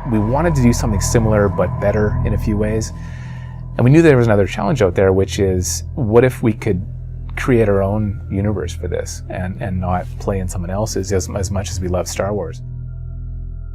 We wanted to do something similar but better in a few ways. And we knew there was another challenge out there, which is, what if we could create our own universe for this and not play in someone else's as much as we love Star Wars?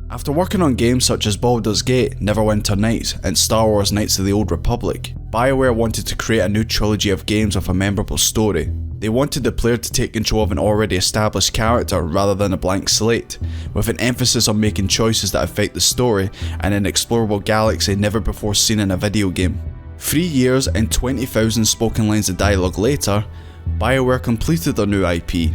After working on games such as Baldur's Gate, Neverwinter Nights, and Star Wars Knights of the Old Republic, BioWare wanted to create a new trilogy of games with a memorable story. They wanted the player to take control of an already established character rather than a blank slate, with an emphasis on making choices that affect the story and an explorable galaxy never before seen in a video game. 3 years and 20,000 spoken lines of dialogue later, BioWare completed their new IP.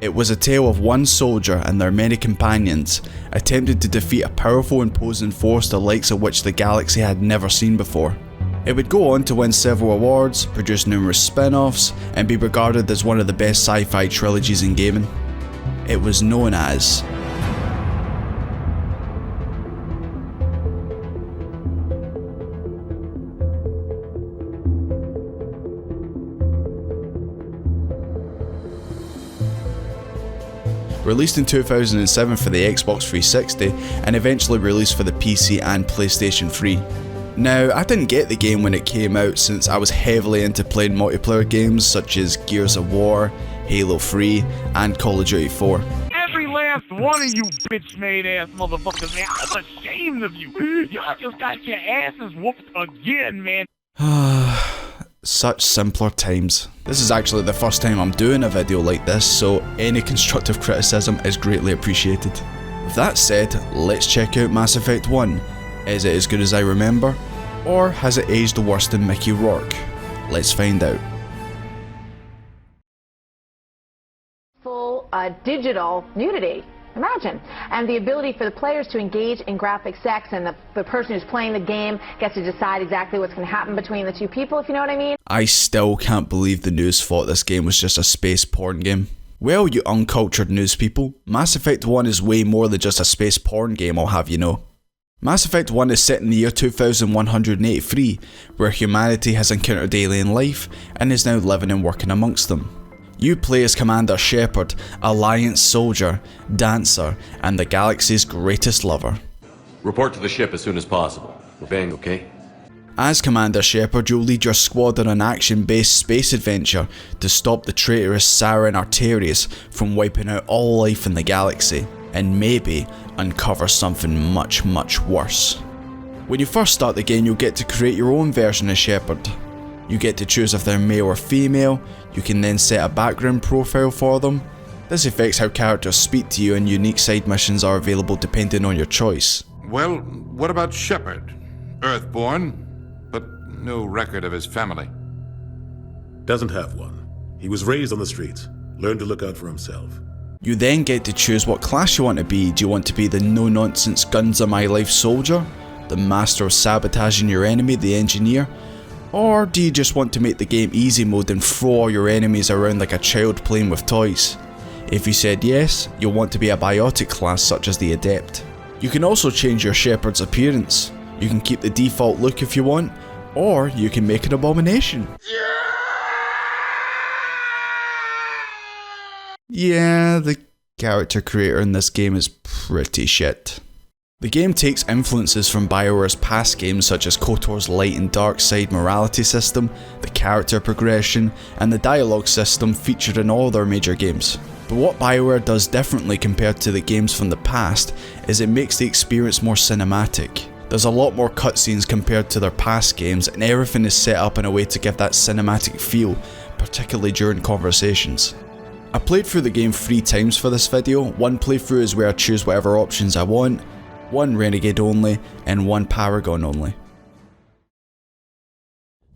It was a tale of one soldier and their many companions attempting to defeat a powerful imposing force the likes of which the galaxy had never seen before. It would go on to win several awards, produce numerous spin-offs, and be regarded as one of the best sci-fi trilogies in gaming. It was known as released in 2007 for the Xbox 360 and eventually released for the PC and PlayStation 3. Now, I didn't get the game when it came out since I was heavily into playing multiplayer games such as Gears of War, Halo 3, and Call of Duty 4. Every last one of you bitch-made ass motherfuckers, man, I'm ashamed of you. Y'all just got your asses whooped again, man. Such simpler times. This is actually the first time I'm doing a video like this, so any constructive criticism is greatly appreciated. With that said, let's check out Mass Effect 1. Is it as good as I remember? Or has it aged worse than Mickey Rourke? Let's find out. Full digital nudity. Imagine. And the ability for the players to engage in graphic sex, and the person who's playing the game gets to decide exactly what's going to happen between the two people, if you know what I mean. I still can't believe the news thought this game was just a space porn game. Well, you uncultured news people, Mass Effect 1 is way more than just a space porn game, I'll have you know. Mass Effect 1 is set in the year 2183, where humanity has encountered alien life and is now living and working amongst them. You play as Commander Shepard, Alliance soldier, dancer, and the galaxy's greatest lover. Report to the ship as soon as possible. We're bang, okay? As Commander Shepard, you'll lead your squad on an action-based space adventure to stop the traitorous Saren Arterius from wiping out all life in the galaxy, and maybe uncover something much, much worse. When you first start the game, you'll get to create your own version of Shepard. You get to choose if they're male or female. You can then set a background profile for them. This affects how characters speak to you, and unique side missions are available depending on your choice. Well, what about Shepard? Earthborn, but no record of his family. Doesn't have one. He was raised on the streets, learned to look out for himself. You then get to choose what class you want to be. Do you want to be the no-nonsense guns of my life soldier? The master of sabotaging your enemy, the engineer? Or do you just want to make the game easy mode and throw all your enemies around like a child playing with toys? If you said yes, you'll want to be a biotic class such as the Adept. You can also change your Shepard's appearance. You can keep the default look if you want, or you can make an abomination. Yeah, the character creator in this game is pretty shit. The game takes influences from BioWare's past games such as KOTOR's light and dark side morality system, the character progression, and the dialogue system featured in all their major games. But what BioWare does differently compared to the games from the past is it makes the experience more cinematic. There's a lot more cutscenes compared to their past games, and everything is set up in a way to give that cinematic feel, particularly during conversations. I played through the game 3 times for this video. One playthrough is where I choose whatever options I want, one Renegade only, and one Paragon only.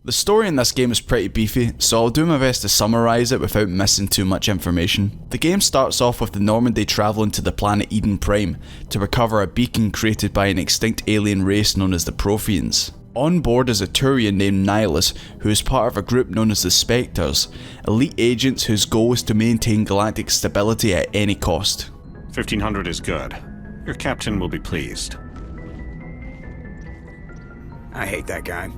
The story in this game is pretty beefy, so I'll do my best to summarise it without missing too much information. The game starts off with the Normandy travelling to the planet Eden Prime to recover a beacon created by an extinct alien race known as the Protheans. On board is a Turian named Nihilus, who is part of a group known as the Spectres, elite agents whose goal is to maintain galactic stability at any cost. 1500 is good. Your captain will be pleased. I hate that guy.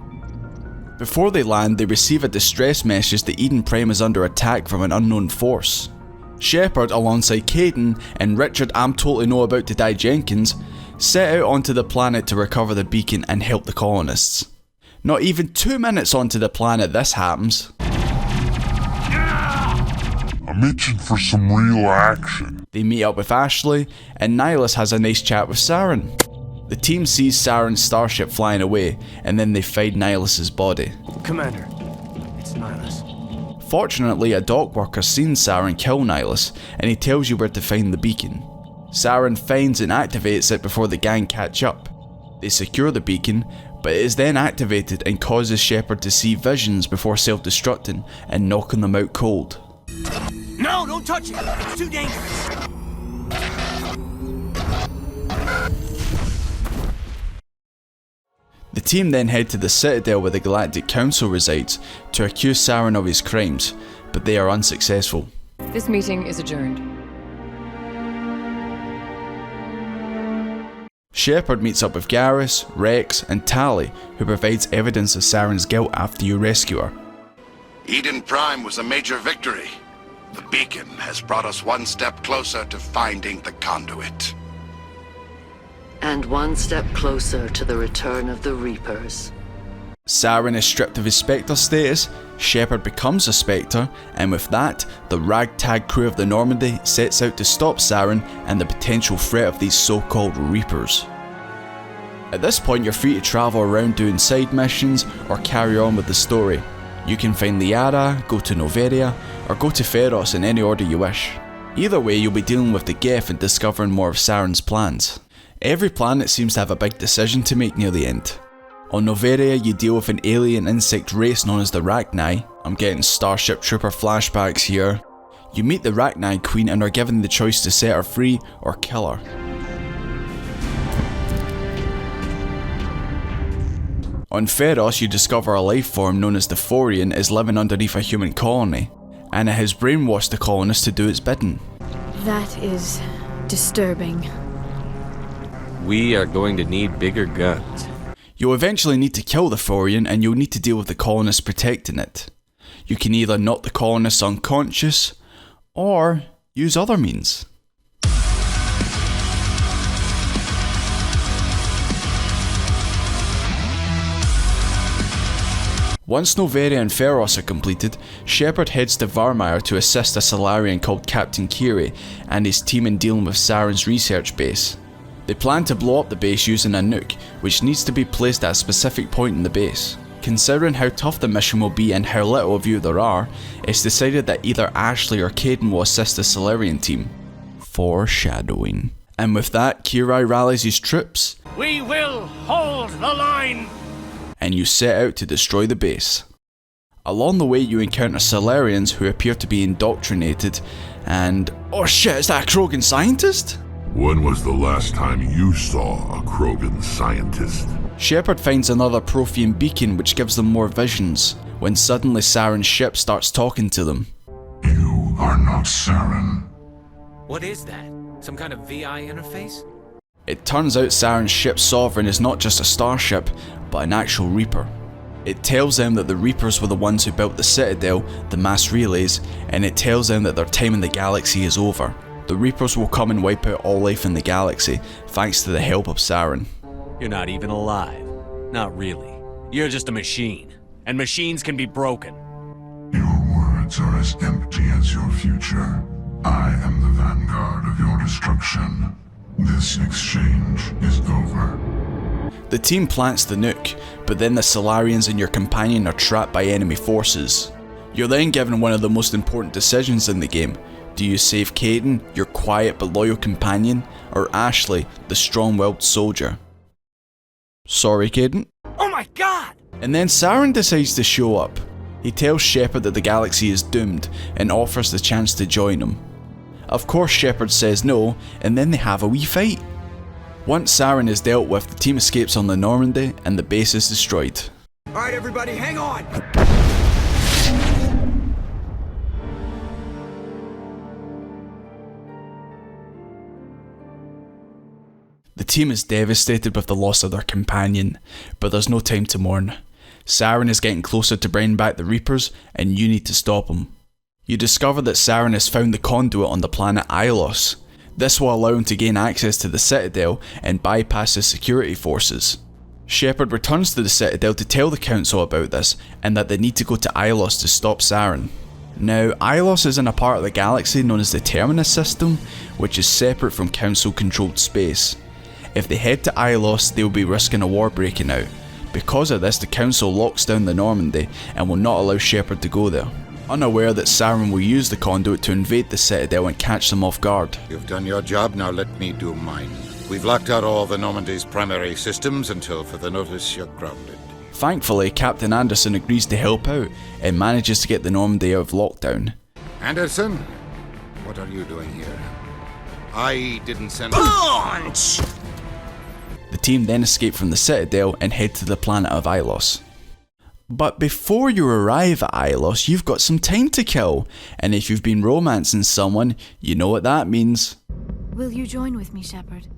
Before they land, they receive a distress message that Eden Prime is under attack from an unknown force. Shepard, alongside Caden and Richard I'm Totally Know About to Die Jenkins, set out onto the planet to recover the beacon and help the colonists. Not even 2 minutes onto the planet this happens. I'm itching for some real action. They meet up with Ashley, and Nihilus has a nice chat with Saren. The team sees Saren's starship flying away, and then they find Nihilus's body. Commander, it's Nihilus. Fortunately, a dock worker's seen Saren kill Nihilus, and he tells you where to find the beacon. Saren finds and activates it before the gang catch up. They secure the beacon, but it is then activated and causes Shepard to see visions before self-destructing and knocking them out cold. No, don't touch it! It's too dangerous! The team then head to the Citadel where the Galactic Council resides to accuse Saren of his crimes, but they are unsuccessful. This meeting is adjourned. Shepard meets up with Garrus, Rex, and Tali, who provides evidence of Saren's guilt after you rescue her. Eden Prime was a major victory. The beacon has brought us one step closer to finding the conduit. And one step closer to the return of the Reapers. Saren is stripped of his Spectre status, Shepard becomes a Spectre, and with that, the ragtag crew of the Normandy sets out to stop Saren and the potential threat of these so-called Reapers. At this point, you're free to travel around doing side missions or carry on with the story. You can find Liara, go to Noveria, or go to Feros in any order you wish. Either way, you'll be dealing with the Geth and discovering more of Saren's plans. Every planet seems to have a big decision to make near the end. On Noveria, you deal with an alien insect race known as the Rachni. I'm getting Starship Trooper flashbacks here. You meet the Rachni Queen and are given the choice to set her free or kill her. On Feros, you discover a life form known as the Thorian is living underneath a human colony, and it has brainwashed the colonists to do its bidding. That is disturbing. We are going to need bigger guns. You'll eventually need to kill the Thorian, and you'll need to deal with the colonists protecting it. You can either knock the colonists unconscious, or use other means. Once Noveria and Feros are completed, Shepard heads to Varmire to assist a Solarian called Captain Kiri and his team in dealing with Saren's research base. They plan to blow up the base using a nuke, which needs to be placed at a specific point in the base. Considering how tough the mission will be and how little of you there are, it's decided that either Ashley or Caden will assist the Solarian team. Foreshadowing. And with that, Kiri rallies his troops. We will hold the line! And you set out to destroy the base. Along the way you encounter Solarians who appear to be indoctrinated and... oh shit, is that a Krogan scientist? When was the last time you saw a Krogan scientist? Shepard finds another Prothean beacon which gives them more visions, when suddenly Saren's ship starts talking to them. You are not Saren. What is that? Some kind of VI interface? It turns out Saren's ship Sovereign is not just a starship, but an actual Reaper. It tells them that the Reapers were the ones who built the Citadel, the mass relays, and it tells them that their time in the galaxy is over. The Reapers will come and wipe out all life in the galaxy, thanks to the help of Saren. You're not even alive. Not really. You're just a machine. And machines can be broken. Your words are as empty as your future. I am the vanguard of your destruction. This exchange is over. The team plants the nuke, but then the Solarians and your companion are trapped by enemy forces. You're then given one of the most important decisions in the game. Do you save Caden, your quiet but loyal companion, or Ashley, the strong-willed soldier? Sorry, Caden? Oh my god! And then Saren decides to show up. He tells Shepard that the galaxy is doomed and offers the chance to join him. Of course Shepard says no, and then they have a wee fight. Once Saren is dealt with, the team escapes on the Normandy and the base is destroyed. Alright everybody, hang on! The team is devastated with the loss of their companion, but there's no time to mourn. Saren is getting closer to bringing back the Reapers, and you need to stop him. You discover that Saren has found the conduit on the planet Ilos. This will allow him to gain access to the Citadel and bypass the security forces. Shepard returns to the Citadel to tell the Council about this and that they need to go to Ilos to stop Saren. Now, Ilos is in a part of the galaxy known as the Terminus system, which is separate from Council-controlled space. If they head to Ilos, they will be risking a war breaking out. Because of this, the Council locks down the Normandy and will not allow Shepard to go there. Unaware that Saren will use the conduit to invade the Citadel and catch them off guard. You've done your job, now let me do mine. We've locked out all the Normandy's primary systems until further notice you're grounded. Thankfully, Captain Anderson agrees to help out and manages to get the Normandy out of lockdown. Anderson, what are you doing here? I didn't send... Punch! The team then escape from the Citadel and head to the planet of Ilos. But before you arrive at Ilos, you've got some time to kill, and if you've been romancing someone, you know what that means. Will you join with me, Shepard?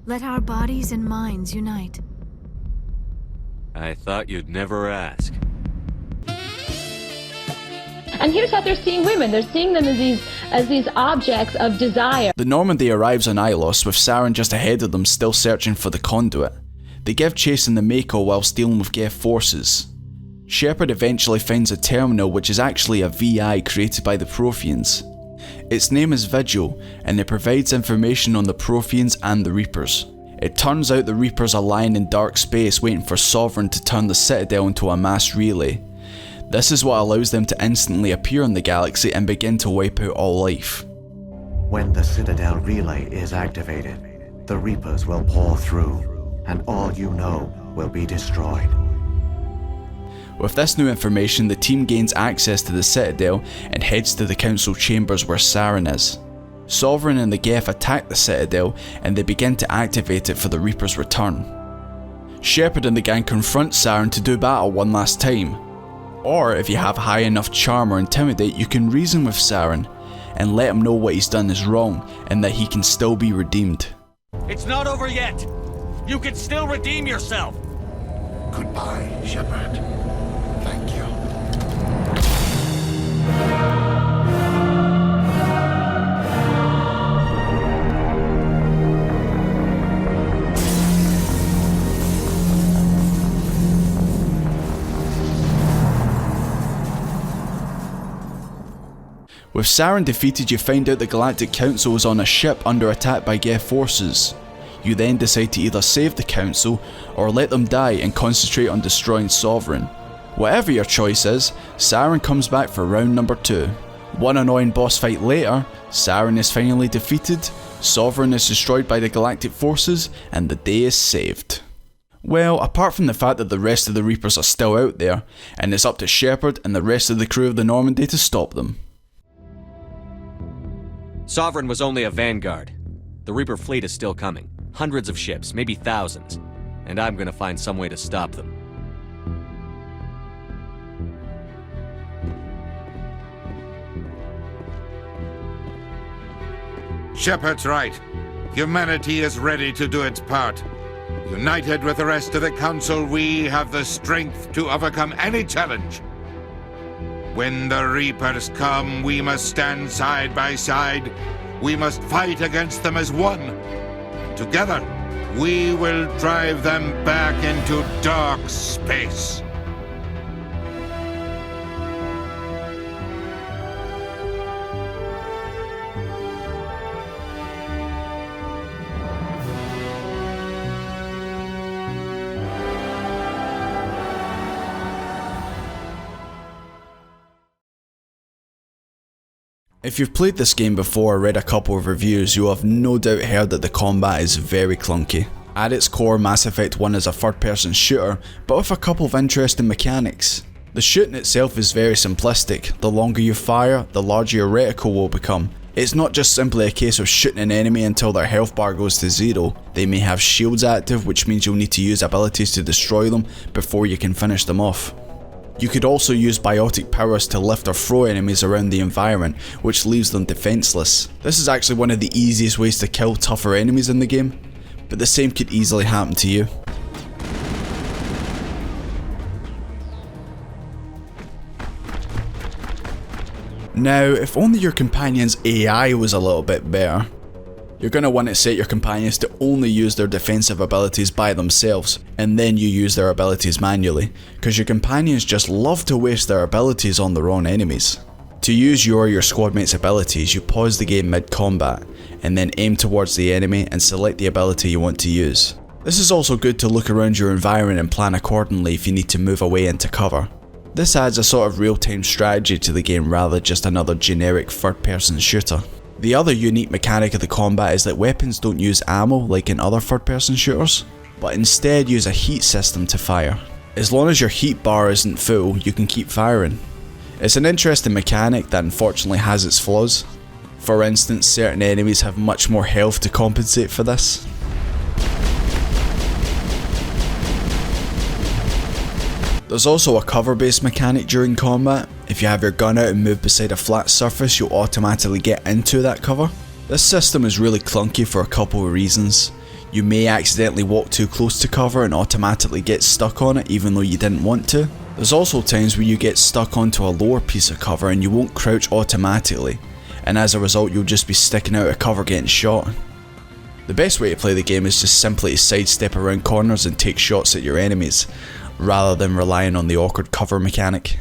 Let our bodies and minds unite. I thought you'd never ask. And here's how they're seeing women. They're seeing them as these objects of desire. The Normandy arrives on Ilos with Saren just ahead of them, still searching for the conduit. They give chase in the Mako whilst dealing with Geth forces. Shepard eventually finds a terminal which is actually a VI created by the Protheans. Its name is Vigil, and it provides information on the Protheans and the Reapers. It turns out the Reapers are lying in dark space waiting for Sovereign to turn the Citadel into a mass relay. This is what allows them to instantly appear in the galaxy and begin to wipe out all life. When the Citadel relay is activated, the Reapers will pour through, and all you know will be destroyed. With this new information, the team gains access to the Citadel and heads to the Council chambers where Saren is. Sovereign and the Geth attack the Citadel and they begin to activate it for the Reaper's return. Shepard and the gang confront Saren to do battle one last time. Or if you have high enough charm or intimidate, you can reason with Saren and let him know what he's done is wrong and that he can still be redeemed. It's not over yet! You can still redeem yourself! Goodbye, Shepard. Thank you. With Saren defeated, you find out the Galactic Council is on a ship under attack by Geth forces. You then decide to either save the Council or let them die and concentrate on destroying Sovereign. Whatever your choice is, Saren comes back for round number 2. One annoying boss fight later, Saren is finally defeated, Sovereign is destroyed by the Galactic forces, and the day is saved. Well, apart from the fact that the rest of the Reapers are still out there, and it's up to Shepard and the rest of the crew of the Normandy to stop them. Sovereign was only a vanguard. The Reaper fleet is still coming. Hundreds of ships, maybe thousands. And I'm gonna find some way to stop them. Shepard's right. Humanity is ready to do its part. United with the rest of the Council, we have the strength to overcome any challenge. When the Reapers come, we must stand side by side. We must fight against them as one. Together, we will drive them back into dark space. If you've played this game before or read a couple of reviews, you'll have no doubt heard that the combat is very clunky. At its core, Mass Effect 1 is a third-person shooter, but with a couple of interesting mechanics. The shooting itself is very simplistic. The longer you fire, the larger your reticle will become. It's not just simply a case of shooting an enemy until their health bar goes to 0. They may have shields active, which means you'll need to use abilities to destroy them before you can finish them off. You could also use biotic powers to lift or throw enemies around the environment, which leaves them defenseless. This is actually one of the easiest ways to kill tougher enemies in the game, but the same could easily happen to you. Now, if only your companion's AI was a little bit better. You're going to want to set your companions to only use their defensive abilities by themselves, and then you use their abilities manually, because your companions just love to waste their abilities on their own enemies. To use your squad mate's abilities, you pause the game mid-combat, and then aim towards the enemy and select the ability you want to use. This is also good to look around your environment and plan accordingly if you need to move away into cover. This adds a sort of real-time strategy to the game rather than just another generic third-person shooter. The other unique mechanic of the combat is that weapons don't use ammo like in other third-person shooters, but instead use a heat system to fire. As long as your heat bar isn't full, you can keep firing. It's an interesting mechanic that unfortunately has its flaws. For instance, certain enemies have much more health to compensate for this. There's also a cover-based mechanic during combat. If you have your gun out and move beside a flat surface, you'll automatically get into that cover. This system is really clunky for a couple of reasons. You may accidentally walk too close to cover and automatically get stuck on it even though you didn't want to. There's also times where you get stuck onto a lower piece of cover and you won't crouch automatically, and as a result you'll just be sticking out of cover getting shot. The best way to play the game is just simply to sidestep around corners and take shots at your enemies, rather than relying on the awkward cover mechanic.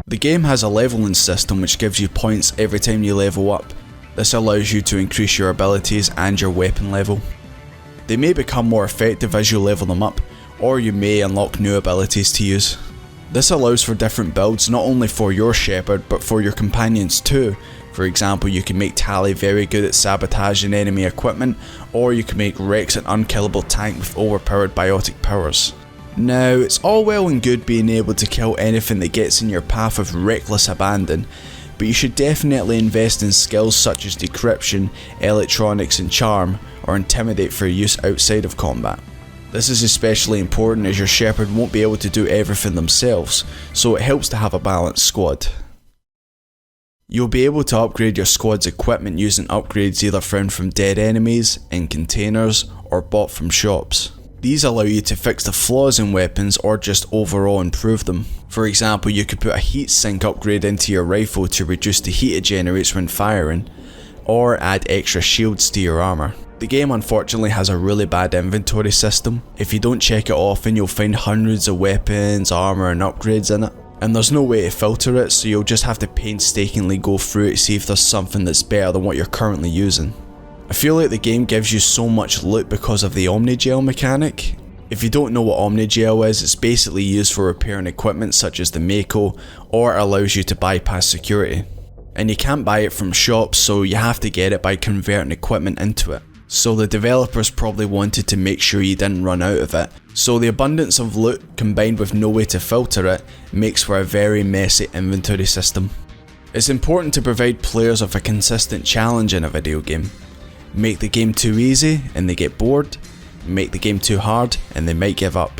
The game has a leveling system which gives you points every time you level up. This allows you to increase your abilities and your weapon level. They may become more effective as you level them up, or you may unlock new abilities to use. This allows for different builds not only for your Shepard but for your companions too. For example, you can make Tali very good at sabotaging enemy equipment, or you can make Rex an unkillable tank with overpowered biotic powers. Now, it's all well and good being able to kill anything that gets in your path with reckless abandon, but you should definitely invest in skills such as decryption, electronics and charm, or intimidate for use outside of combat. This is especially important as your Shepard won't be able to do everything themselves, so it helps to have a balanced squad. You'll be able to upgrade your squad's equipment using upgrades either found from dead enemies, in containers, or bought from shops. These allow you to fix the flaws in weapons or just overall improve them. For example, you could put a heat sink upgrade into your rifle to reduce the heat it generates when firing, or add extra shields to your armour. The game unfortunately has a really bad inventory system. If you don't check it often, you'll find hundreds of weapons, armour and upgrades in it. And there's no way to filter it, so you'll just have to painstakingly go through it to see if there's something that's better than what you're currently using. I feel like the game gives you so much loot because of the Omnigel mechanic. If you don't know what Omnigel is, it's basically used for repairing equipment such as the Mako, or it allows you to bypass security. And you can't buy it from shops, so you have to get it by converting equipment into it. So the developers probably wanted to make sure you didn't run out of it. So the abundance of loot combined with no way to filter it makes for a very messy inventory system. It's important to provide players with a consistent challenge in a video game. Make the game too easy and they get bored, make the game too hard and they might give up.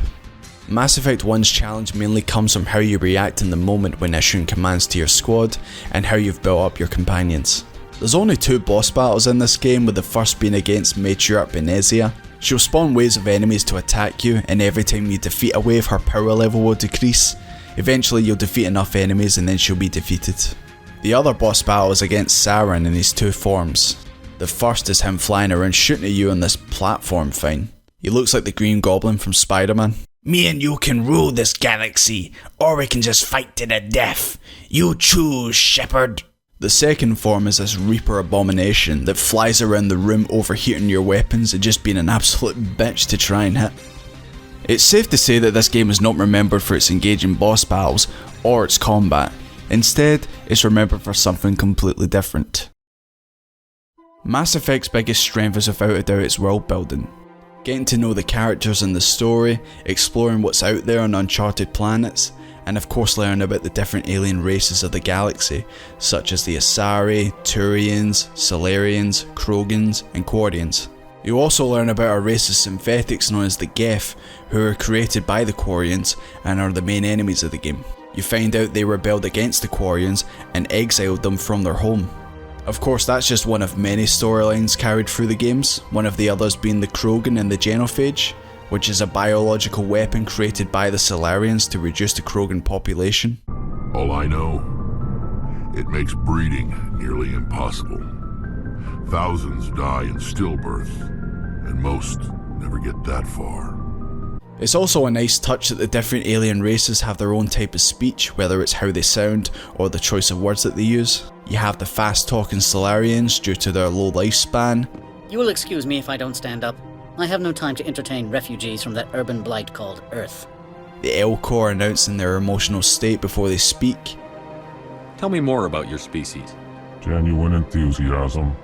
Mass Effect 1's challenge mainly comes from how you react in the moment when issuing commands to your squad and how you've built up your companions. There's only 2 boss battles in this game, with the first being against Matriarch Benezia. She'll spawn waves of enemies to attack you, and every time you defeat a wave her power level will decrease. Eventually you'll defeat enough enemies and then she'll be defeated. The other boss battle is against Saren in his 2 forms. The first is him flying around shooting at you on this platform thing. He looks like the Green Goblin from Spider-Man. Me and you can rule this galaxy, or we can just fight to the death. You choose, Shepard. The second form is this Reaper abomination that flies around the room overheating your weapons and just being an absolute bitch to try and hit. It's safe to say that this game is not remembered for its engaging boss battles or its combat. Instead, it's remembered for something completely different. Mass Effect's biggest strength is without a doubt its world building. Getting to know the characters in the story, exploring what's out there on uncharted planets, and of course learn about the different alien races of the galaxy, such as the Asari, Turians, Solarians, Krogans, and Quarians. You also learn about a race of synthetics known as the Geth, who were created by the Quarians and are the main enemies of the game. You find out they rebelled against the Quarians and exiled them from their home. Of course, that's just one of many storylines carried through the games, one of the others being the Krogan and the Genophage, which is a biological weapon created by the Solarians to reduce the Krogan population. All I know, it makes breeding nearly impossible. Thousands die in stillbirth, and most never get that far. It's also a nice touch that the different alien races have their own type of speech, whether it's how they sound or the choice of words that they use. You have the fast-talking Solarians due to their low lifespan. You will excuse me if I don't stand up. I have no time to entertain refugees from that urban blight called Earth. The Elcor announcing their emotional state before they speak. Tell me more about your species. Genuine enthusiasm.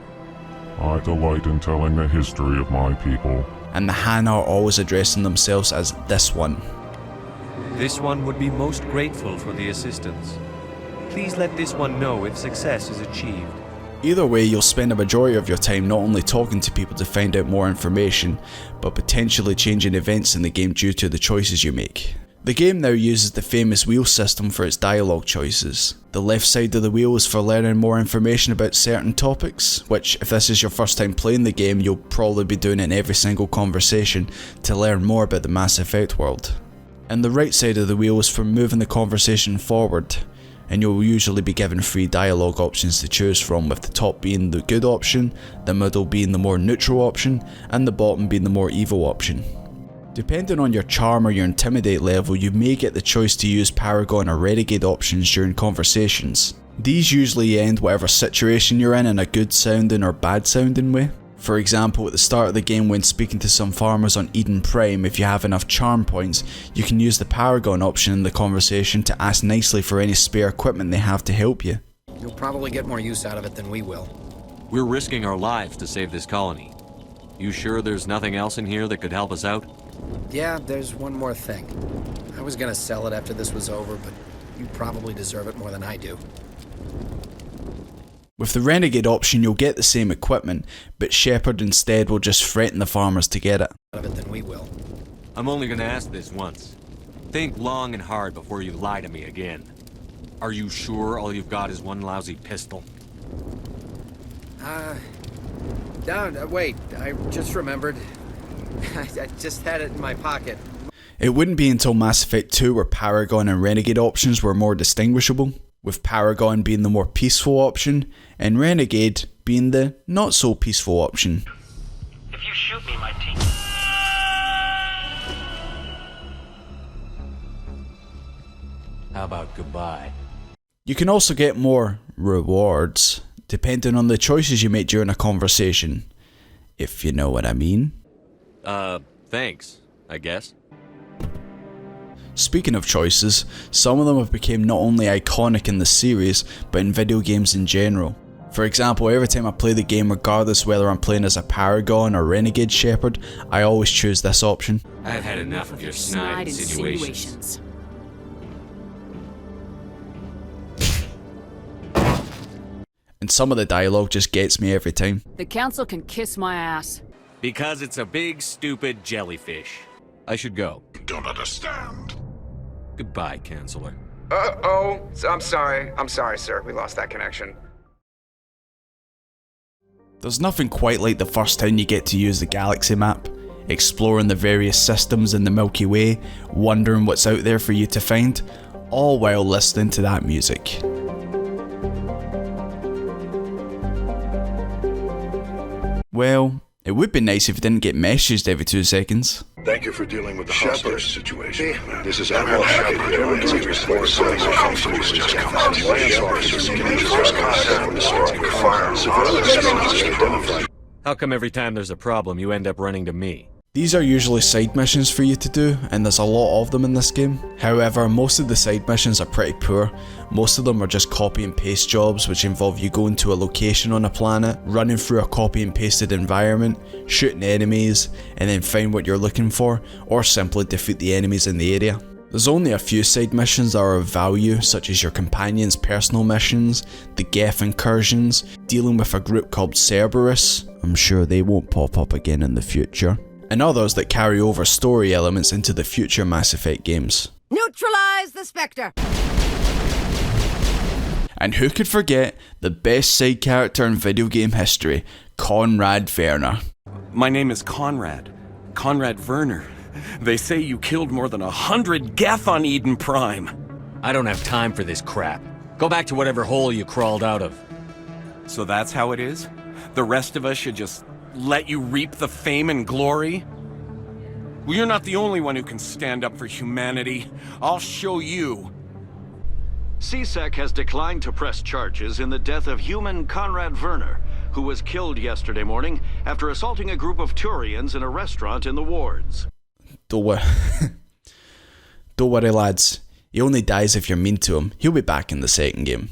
I delight in telling the history of my people. And the Hanar always addressing themselves as this one. This one would be most grateful for the assistance. Please let this one know if success is achieved. Either way, you'll spend a majority of your time not only talking to people to find out more information, but potentially changing events in the game due to the choices you make. The game now uses the famous wheel system for its dialogue choices. The left side of the wheel is for learning more information about certain topics, which if this is your first time playing the game, you'll probably be doing in every single conversation to learn more about the Mass Effect world. And the right side of the wheel is for moving the conversation forward, and you'll usually be given 3 dialogue options to choose from, with the top being the good option, the middle being the more neutral option, and the bottom being the more evil option. Depending on your charm or your intimidate level, you may get the choice to use Paragon or Renegade options during conversations. These usually end whatever situation you're in a good sounding or bad sounding way. For example, at the start of the game when speaking to some farmers on Eden Prime, if you have enough charm points, you can use the Paragon option in the conversation to ask nicely for any spare equipment they have to help you. You'll probably get more use out of it than we will. We're risking our lives to save this colony. You sure there's nothing else in here that could help us out? Yeah, there's one more thing. I was gonna sell it after this was over, but you probably deserve it more than I do. With the Renegade option, you'll get the same equipment, but Shepard instead will just threaten the farmers to get it. Than we will. I'm only gonna ask this once. Think long and hard before you lie to me again. Are you sure all you've got is one lousy pistol? Wait, I just remembered. I just had it in my pocket. It wouldn't be until Mass Effect 2 where Paragon and Renegade options were more distinguishable, with Paragon being the more peaceful option, and Renegade being the not so peaceful option. If you shoot me, my team. How about goodbye? You can also get more rewards, depending on the choices you make during a conversation, if you know what I mean. Thanks, I guess. Speaking of choices, some of them have become not only iconic in the series, but in video games in general. For example, every time I play the game, regardless whether I'm playing as a Paragon or Renegade Shepard, I always choose this option. I've had enough of your snide insinuations. And some of the dialogue just gets me every time. The council can kiss my ass. Because it's a big, stupid jellyfish. I should go. Don't understand. Goodbye, Counselor. Uh-oh. I'm sorry, sir. We lost that connection. There's nothing quite like the first time you get to use the galaxy map, exploring the various systems in the Milky Way, wondering what's out there for you to find, all while listening to that music. Well, it would be nice if you didn't get messaged every 2 seconds. Thank you for dealing with the hostage situation. This is Admiral Shepard. How come every time there's a problem, you end up running to me? These are usually side missions for you to do, and there's a lot of them in this game. However, most of the side missions are pretty poor. Most of them are just copy and paste jobs, which involve you going to a location on a planet, running through a copy and pasted environment, shooting enemies, and then find what you're looking for, or simply defeat the enemies in the area. There's only a few side missions that are of value, such as your companion's personal missions, the Geth incursions, dealing with a group called Cerberus. I'm sure they won't pop up again in the future. And others that carry over story elements into the future Mass Effect games. Neutralize the Spectre! And who could forget the best side character in video game history, Conrad Werner. My name is Conrad Werner. They say you killed more than 100 Geth on Eden Prime. I don't have time for this crap. Go back to whatever hole you crawled out of. So that's how it is? The rest of us should just let you reap the fame and glory? Well, you're not the only one who can stand up for humanity. I'll show you. CSEC has declined to press charges in the death of human Conrad Werner, who was killed yesterday morning after assaulting a group of Turians in a restaurant in the wards. Don't worry lads, he only dies if you're mean to him. He'll be back in the second game.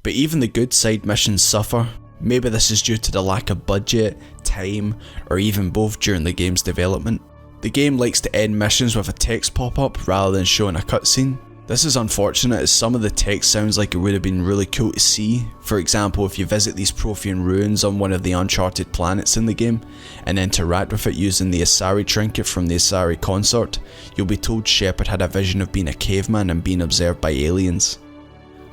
But even the good side missions suffer. Maybe this is due to the lack of budget, time, or even both during the game's development. The game likes to end missions with a text pop-up rather than showing a cutscene. This is unfortunate as some of the text sounds like it would have been really cool to see. For example, if you visit these Prothean ruins on one of the uncharted planets in the game and interact with it using the Asari trinket from the Asari consort, you'll be told Shepard had a vision of being a caveman and being observed by aliens.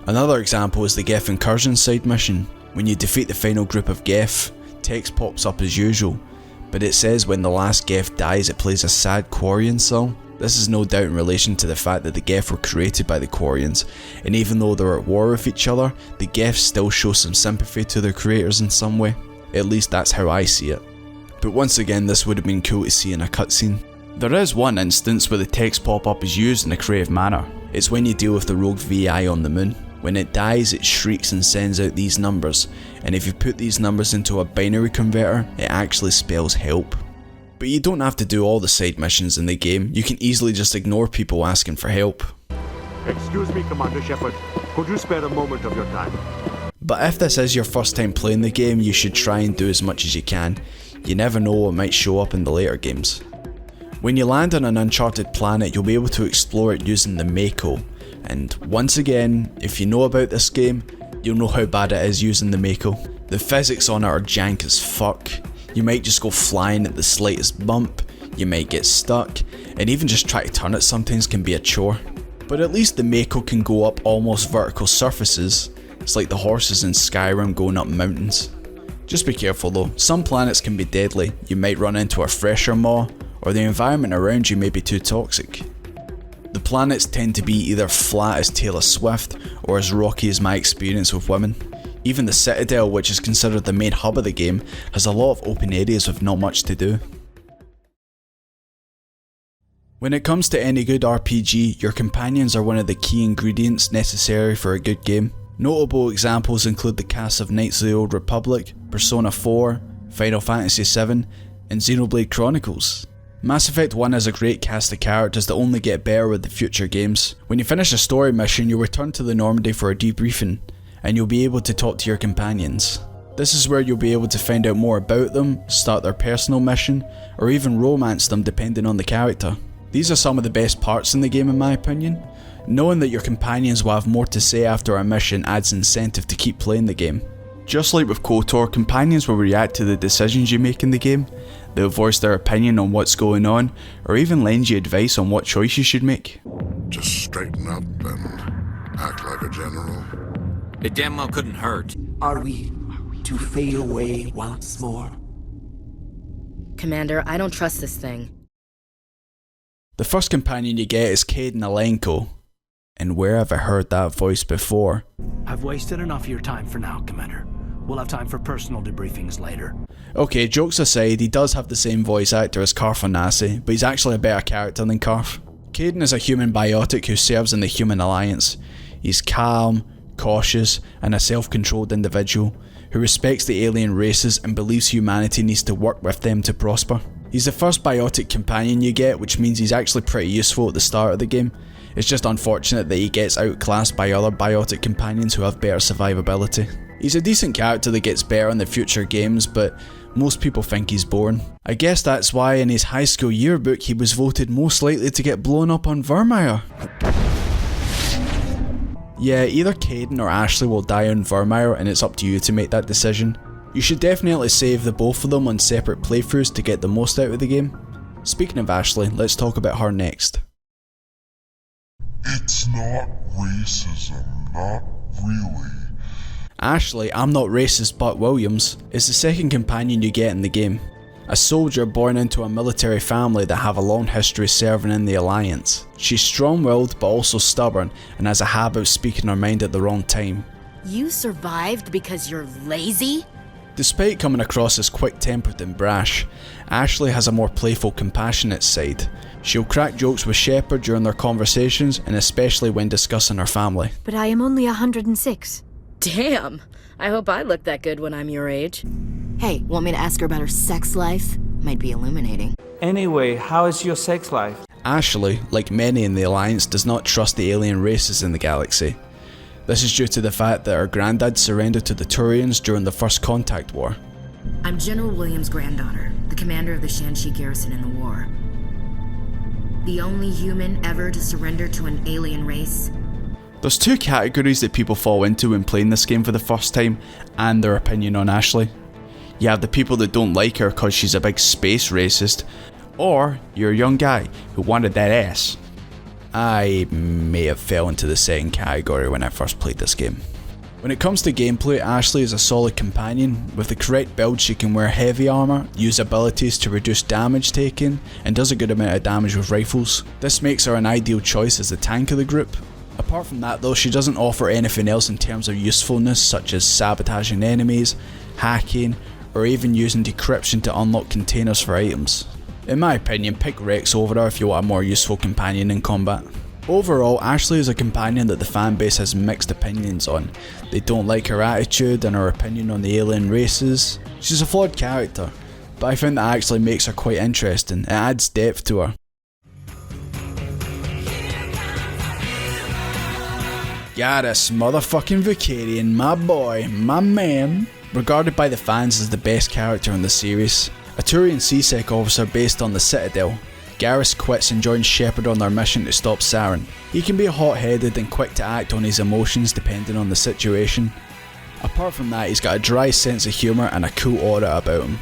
Another example is the Geth Incursion side mission. When you defeat the final group of Geth, text pops up as usual, but it says when the last Geth dies it plays a sad Quarian song. This is no doubt in relation to the fact that the Geth were created by the Quarians, and even though they're at war with each other, the Geth still show some sympathy to their creators in some way. At least that's how I see it. But once again, this would have been cool to see in a cutscene. There is one instance where the text pop-up is used in a creative manner. It's when you deal with the rogue VI on the moon. When it dies, it shrieks and sends out these numbers, and if you put these numbers into a binary converter, it actually spells help. But you don't have to do all the side missions in the game, you can easily just ignore people asking for help. Excuse me, Commander Shepard. Could you spare a moment of your time? But if this is your first time playing the game, you should try and do as much as you can. You never know what might show up in the later games. When you land on an uncharted planet, you'll be able to explore it using the Mako. And once again, if you know about this game, you'll know how bad it is using the Mako. The physics on it are jank as fuck. You might just go flying at the slightest bump, you might get stuck, and even just try to turn it sometimes can be a chore. But at least the Mako can go up almost vertical surfaces. It's like the horses in Skyrim going up mountains. Just be careful though, some planets can be deadly. You might run into a fresher maw, or the environment around you may be too toxic. The planets tend to be either flat as Taylor Swift, or as rocky as my experience with women. Even the Citadel, which is considered the main hub of the game, has a lot of open areas with not much to do. When it comes to any good RPG, your companions are one of the key ingredients necessary for a good game. Notable examples include the cast of Knights of the Old Republic, Persona 4, Final Fantasy VII, and Xenoblade Chronicles. Mass Effect 1 has a great cast of characters that only get better with the future games. When you finish a story mission, you'll return to the Normandy for a debriefing, and you'll be able to talk to your companions. This is where you'll be able to find out more about them, start their personal mission, or even romance them depending on the character. These are some of the best parts in the game in my opinion. Knowing that your companions will have more to say after a mission adds incentive to keep playing the game. Just like with KOTOR, companions will react to the decisions you make in the game, they'll voice their opinion on what's going on, or even lend you advice on what choice you should make. Just straighten up and act like a general. It damn well couldn't hurt. Are we to fade away once more? Commander, I don't trust this thing. The first companion you get is Caden Alenko. And where have I heard that voice before? I've wasted enough of your time for now, Commander. We'll have time for personal debriefings later. Okay, jokes aside, he does have the same voice actor as Carf Onasi, but he's actually a better character than Carf. Caden is a human biotic who serves in the Human Alliance. He's calm, cautious, and a self-controlled individual who respects the alien races and believes humanity needs to work with them to prosper. He's the first biotic companion you get, which means he's actually pretty useful at the start of the game. It's just unfortunate that he gets outclassed by other biotic companions who have better survivability. He's a decent character that gets better in the future games, but most people think he's boring. I guess that's why in his high school yearbook he was voted most likely to get blown up on Vermeer. Yeah, either Caden or Ashley will die on Vermeer and it's up to you to make that decision. You should definitely save the both of them on separate playthroughs to get the most out of the game. Speaking of Ashley, let's talk about her next. It's not racism, not really. Ashley, I'm not racist but Williams, is the second companion you get in the game. a soldier born into a military family that have a long history serving in the Alliance. She's strong-willed but also stubborn and has a habit of speaking her mind at the wrong time. You survived because you're lazy? Despite coming across as quick-tempered and brash, Ashley has a more playful, compassionate side. She'll crack jokes with Shepard during their conversations, and especially when discussing her family. But I am only 106. Damn! I hope I look that good when I'm your age. Hey, want me to ask her about her sex life? Might be illuminating. Anyway, how is your sex life? Ashley, like many in the Alliance, does not trust the alien races in the galaxy. This is due to the fact that her granddad surrendered to the Turians during the First Contact War. I'm General Williams' granddaughter, the commander of the Shanxi garrison in the war. The only human ever to surrender to an alien race. There's two categories that people fall into when playing this game for the first time, and their opinion on Ashley. You have the people that don't like her cause she's a big space racist, or you're a young guy who wanted that ass. I may have fell into the second category when I first played this game. When it comes to gameplay, Ashley is a solid companion. With the correct build she can wear heavy armour, use abilities to reduce damage taken, and does a good amount of damage with rifles. This makes her an ideal choice as the tank of the group. Apart from that though, she doesn't offer anything else in terms of usefulness such as sabotaging enemies, hacking, or even using decryption to unlock containers for items. In my opinion, pick Rex over her if you want a more useful companion in combat. Overall, Ashley is a companion that the fanbase has mixed opinions on. They don't like her attitude and her opinion on the alien races. She's a flawed character, but I think that actually makes her quite interesting. It adds depth to her. Garrus motherfucking Vicarian, my boy, my man. Regarded by the fans as the best character in the series, a Turian CSEC officer based on the Citadel, Garrus quits and joins Shepard on their mission to stop Saren. He can be hot-headed and quick to act on his emotions depending on the situation. Apart from that, he's got a dry sense of humour and a cool aura about him.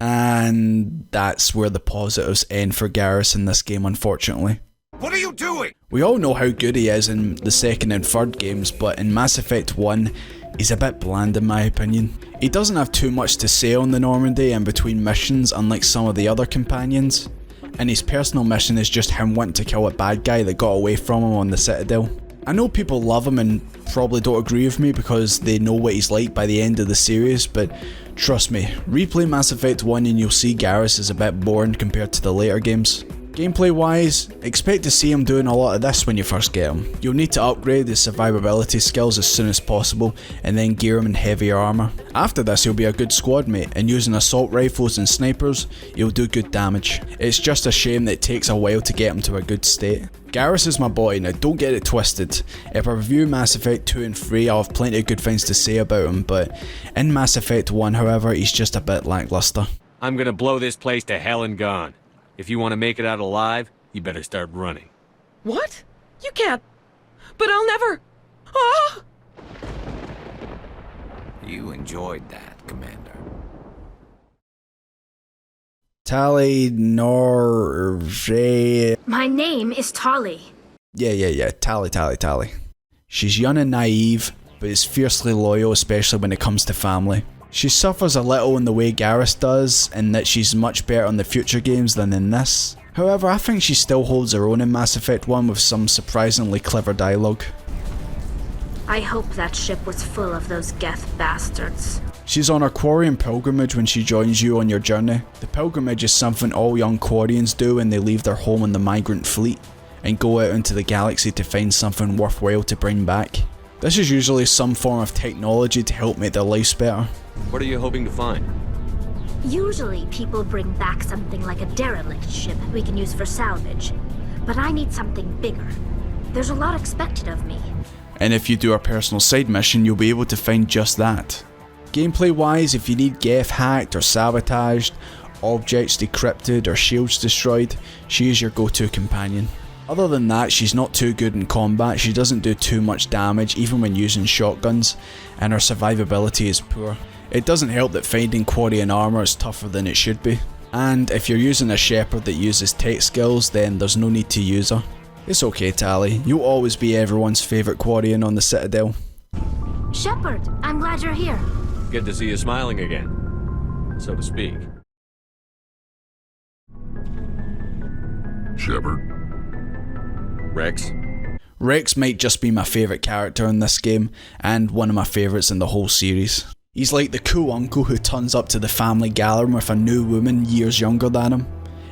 And that's where the positives end for Garrus in this game, unfortunately. What are you doing? We all know how good he is in the second and third games, but in Mass Effect 1, he's a bit bland in my opinion. He doesn't have too much to say on the Normandy and between missions, unlike some of the other companions, and his personal mission is just him wanting to kill a bad guy that got away from him on the Citadel. I know people love him and probably don't agree with me because they know what he's like by the end of the series, but trust me, replay Mass Effect 1 and you'll see Garrus is a bit boring compared to the later games. Gameplay wise, expect to see him doing a lot of this when you first get him. You'll need to upgrade his survivability skills as soon as possible and then gear him in heavier armour. After this he'll be a good squad mate, and using assault rifles and snipers, he'll do good damage. It's just a shame that it takes a while to get him to a good state. Garrus is my boy, now don't get it twisted. If I review Mass Effect 2 and 3 I'll have plenty of good things to say about him, but in Mass Effect 1 however he's just a bit lackluster. I'm gonna blow this place to hell and gone. If you want to make it out alive, you better start running. What? You can't. But I'll never. Ah! You enjoyed that, Commander. Tali My name is Tali. Yeah, Tali. She's young and naive, but is fiercely loyal, especially when it comes to family. She suffers a little in the way Garrus does, in that she's much better in the future games than in this. However, I think she still holds her own in Mass Effect 1 with some surprisingly clever dialogue. I hope that ship was full of those Geth bastards. She's on her Quarian pilgrimage when she joins you on your journey. The pilgrimage is something all young Quarians do when they leave their home in the migrant fleet and go out into the galaxy to find something worthwhile to bring back. This is usually some form of technology to help make their lives better. What are you hoping to find? Usually people bring back something like a derelict ship we can use for salvage, but I need something bigger. There's a lot expected of me. And if you do a personal side mission, you'll be able to find just that. Gameplay wise, if you need Geth hacked or sabotaged, objects decrypted or shields destroyed, she is your go-to companion. Other than that, she's not too good in combat, she doesn't do too much damage even when using shotguns, and her survivability is poor. It doesn't help that finding Quarian armour is tougher than it should be. And if you're using a Shepard that uses tech skills, then there's no need to use her. It's okay, Tali, you'll always be everyone's favourite Quarian on the Citadel. Shepard, I'm glad you're here. Good to see you smiling again. so to speak. Shepard. Rex? Rex might just be my favourite character in this game, and one of my favourites in the whole series. He's like the cool uncle who turns up to the family gathering with a new woman years younger than him,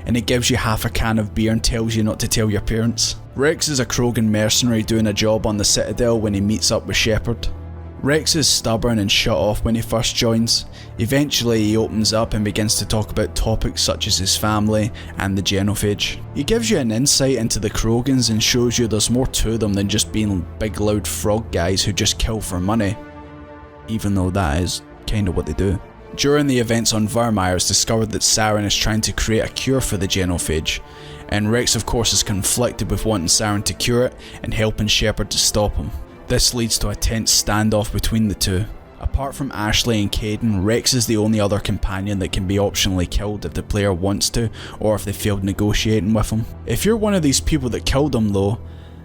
and he gives you half a can of beer and tells you not to tell your parents. Rex is a Krogan mercenary doing a job on the Citadel when he meets up with Shepard. Rex is stubborn and shut off when he first joins. Eventually he opens up and begins to talk about topics such as his family and the genophage. He gives you an insight into the Krogans and shows you there's more to them than just being big loud frog guys who just kill for money. Even though that is kinda what they do. During the events on Vermeer, it's discovered that Saren is trying to create a cure for the genophage, and Rex of course is conflicted with wanting Saren to cure it and helping Shepard to stop him. This leads to a tense standoff between the two. Apart from Ashley and Caden, Rex is the only other companion that can be optionally killed if the player wants to, or if they failed negotiating with him. If you're one of these people that killed him though,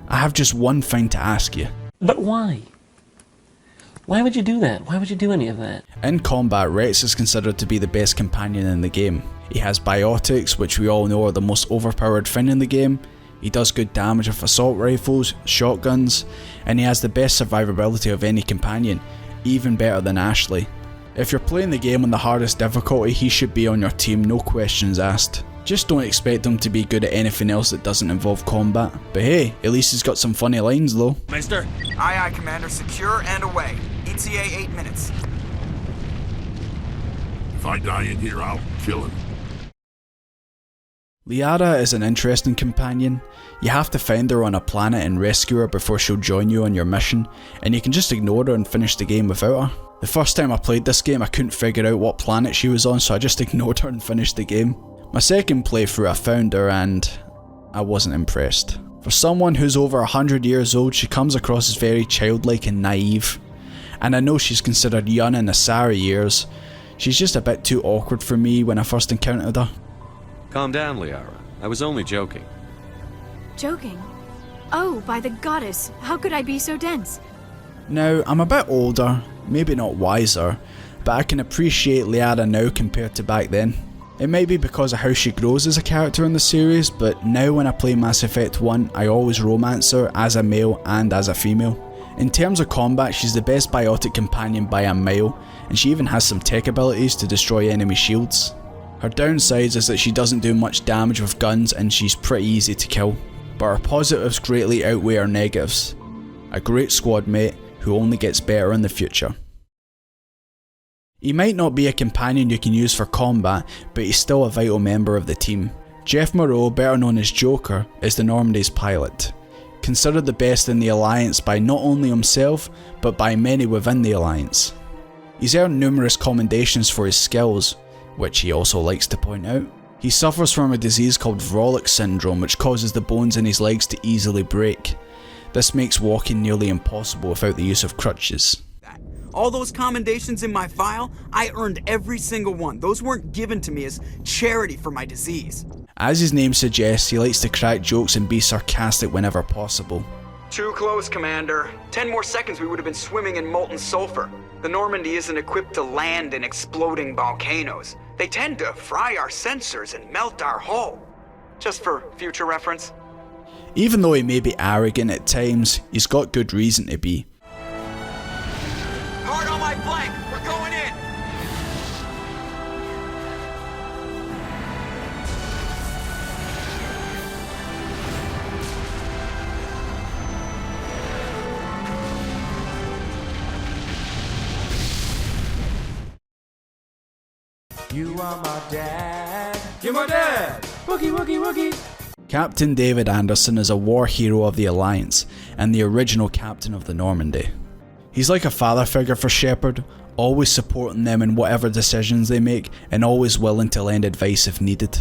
I have just one thing to ask you. But why? Why would you do that? Why would you do any of that? In combat, Rex is considered to be the best companion in the game. He has biotics, which we all know are the most overpowered thing in the game. He does good damage with assault rifles, shotguns, and he has the best survivability of any companion, even better than Ashley. If you're playing the game on the hardest difficulty, he should be on your team, no questions asked. Just don't expect him to be good at anything else that doesn't involve combat. But hey, at least he's got some funny lines though. Mister? Aye aye, Commander. Secure and away. ETA 8 minutes. If I die in here, I'll kill him. Liara is an interesting companion. You have to find her on a planet and rescue her before she'll join you on your mission, and you can just ignore her and finish the game without her. The first time I played this game I couldn't figure out what planet she was on, so I just ignored her and finished the game. My second playthrough I found her and I wasn't impressed. For someone who's over 100 years old, she comes across as very childlike and naive. And I know she's considered young in Asari years. She's just a bit too awkward for me when I first encountered her. Calm down, Liara. I was only joking. Joking? Oh, by the goddess, how could I be so dense? Now, I'm a bit older, maybe not wiser, but I can appreciate Liara now compared to back then. It might be because of how she grows as a character in the series, but now when I play Mass Effect 1, I always romance her as a male and as a female. In terms of combat, she's the best biotic companion by a mile, and she even has some tech abilities to destroy enemy shields. Her downsides is that she doesn't do much damage with guns and she's pretty easy to kill, but her positives greatly outweigh her negatives. A great squad mate who only gets better in the future. He might not be a companion you can use for combat, but he's still a vital member of the team. Jeff Moreau, better known as Joker, is the Normandy's pilot. Considered the best in the Alliance by not only himself, but by many within the Alliance. He's earned numerous commendations for his skills, which he also likes to point out. He suffers from a disease called Vrolic syndrome, which causes the bones in his legs to easily break. This makes walking nearly impossible without the use of crutches. All those commendations in my file, I earned every single one. Those weren't given to me as charity for my disease. As his name suggests, he likes to crack jokes and be sarcastic whenever possible. Too close, Commander. 10 more seconds we would have been swimming in molten sulfur. The Normandy isn't equipped to land in exploding volcanoes. They tend to fry our sensors and melt our hull. Just for future reference. Even though he may be arrogant at times, he's got good reason to be. Hard on my flank! We're going in! You are my dad. You're my dad. Woogie, woogie, woogie. Captain David Anderson is a war hero of the Alliance and the original captain of the Normandy. He's like a father figure for Shepard, always supporting them in whatever decisions they make and always willing to lend advice if needed.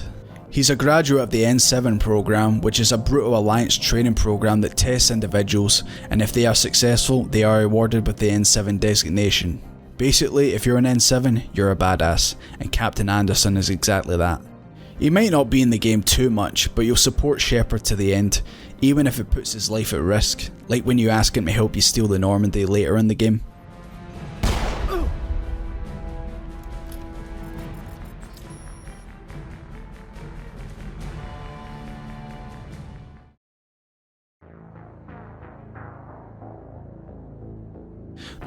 He's a graduate of the N7 program, which is a brutal Alliance training program that tests individuals, and if they are successful, they are awarded with the N7 designation. Basically, if you're an N7, you're a badass, and Captain Anderson is exactly that. He might not be in the game too much, but you'll support Shepard to the end, even if it puts his life at risk, like when you ask him to help you steal the Normandy later in the game.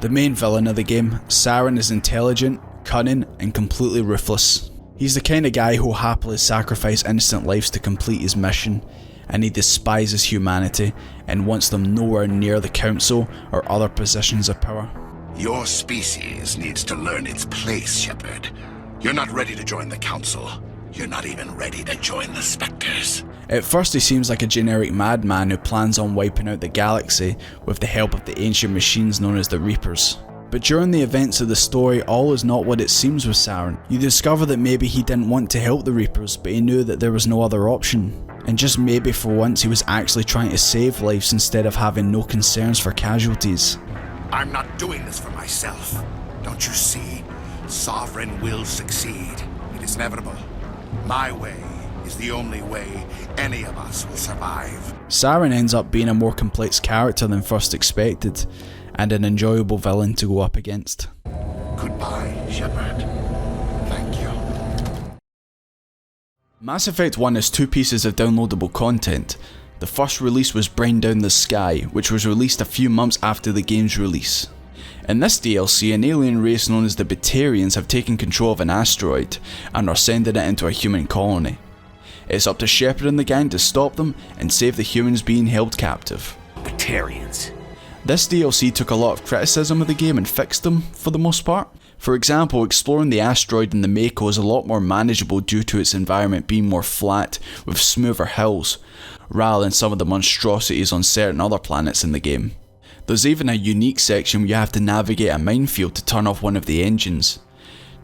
The main villain of the game, Saren, is intelligent, cunning, and completely ruthless. He's the kind of guy who'll happily sacrifice innocent lives to complete his mission, and he despises humanity and wants them nowhere near the Council or other positions of power. Your species needs to learn its place, Shepard. You're not ready to join the Council. You're not even ready to join the Spectres. At first he seems like a generic madman who plans on wiping out the galaxy with the help of the ancient machines known as the Reapers. But during the events of the story, all is not what it seems with Saren. You discover that maybe he didn't want to help the Reapers, but he knew that there was no other option. And just maybe for once he was actually trying to save lives instead of having no concerns for casualties. I'm not doing this for myself. Don't you see? Sovereign will succeed. It is inevitable. My way is the only way any of us will survive. Saren ends up being a more complex character than first expected, and an enjoyable villain to go up against. Goodbye, Shepard. Thank you. Mass Effect 1 has 2 pieces of downloadable content. The first release was Bring Down the Sky, which was released a few months after the game's release. In this DLC, an alien race known as the Batarians have taken control of an asteroid and are sending it into a human colony. It's up to Shepard and the gang to stop them and save the humans being held captive. Batarians. This DLC took a lot of criticism of the game and fixed them for the most part. For example, exploring the asteroid in the Mako is a lot more manageable due to its environment being more flat with smoother hills, rather than some of the monstrosities on certain other planets in the game. There's even a unique section where you have to navigate a minefield to turn off one of the engines.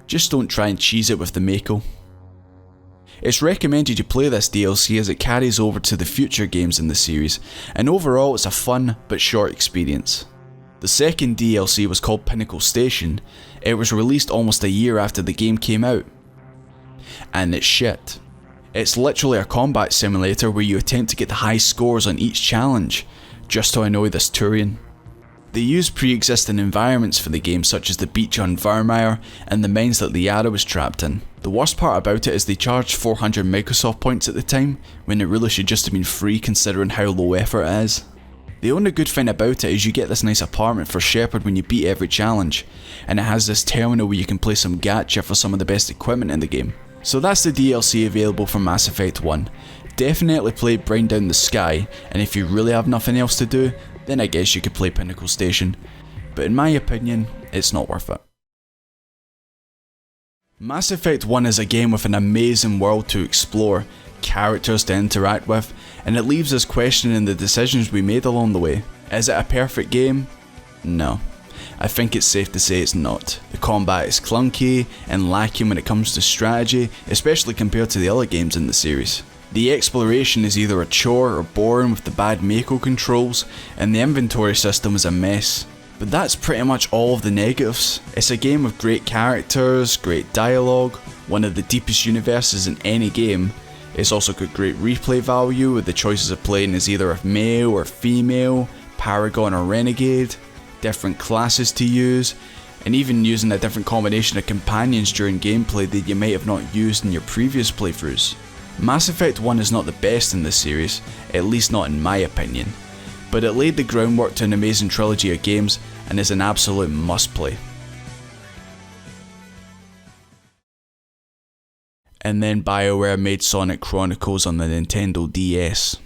Just don't try and cheese it with the Mako. It's recommended you play this DLC as it carries over to the future games in the series, and overall it's a fun but short experience. The second DLC was called Pinnacle Station. It was released almost a year after the game came out. And it's shit. It's literally a combat simulator where you attempt to get the high scores on each challenge, just to annoy this Turian. They use pre-existing environments for the game, such as the beach on Vermeer and the mines that Liara was trapped in. The worst part about it is they charged 400 Microsoft points at the time, when it really should just have been free considering how low effort it is. The only good thing about it is you get this nice apartment for Shepard when you beat every challenge, and it has this terminal where you can play some gacha for some of the best equipment in the game. So that's the DLC available for Mass Effect 1. Definitely play Bring Down the Sky, and if you really have nothing else to do, then I guess you could play Pinnacle Station. But in my opinion, it's not worth it. Mass Effect 1 is a game with an amazing world to explore, characters to interact with, and it leaves us questioning the decisions we made along the way. Is it a perfect game? No. I think it's safe to say it's not. The combat is clunky and lacking when it comes to strategy, especially compared to the other games in the series. The exploration is either a chore or boring with the bad Mako controls, and the inventory system is a mess. But that's pretty much all of the negatives. It's a game with great characters, great dialogue, one of the deepest universes in any game. It's also got great replay value with the choices of playing as either a male or female, Paragon or Renegade, different classes to use, and even using a different combination of companions during gameplay that you might have not used in your previous playthroughs. Mass Effect 1 is not the best in this series, at least not in my opinion, but it laid the groundwork to an amazing trilogy of games and is an absolute must play. And then BioWare made Sonic Chronicles on the Nintendo DS.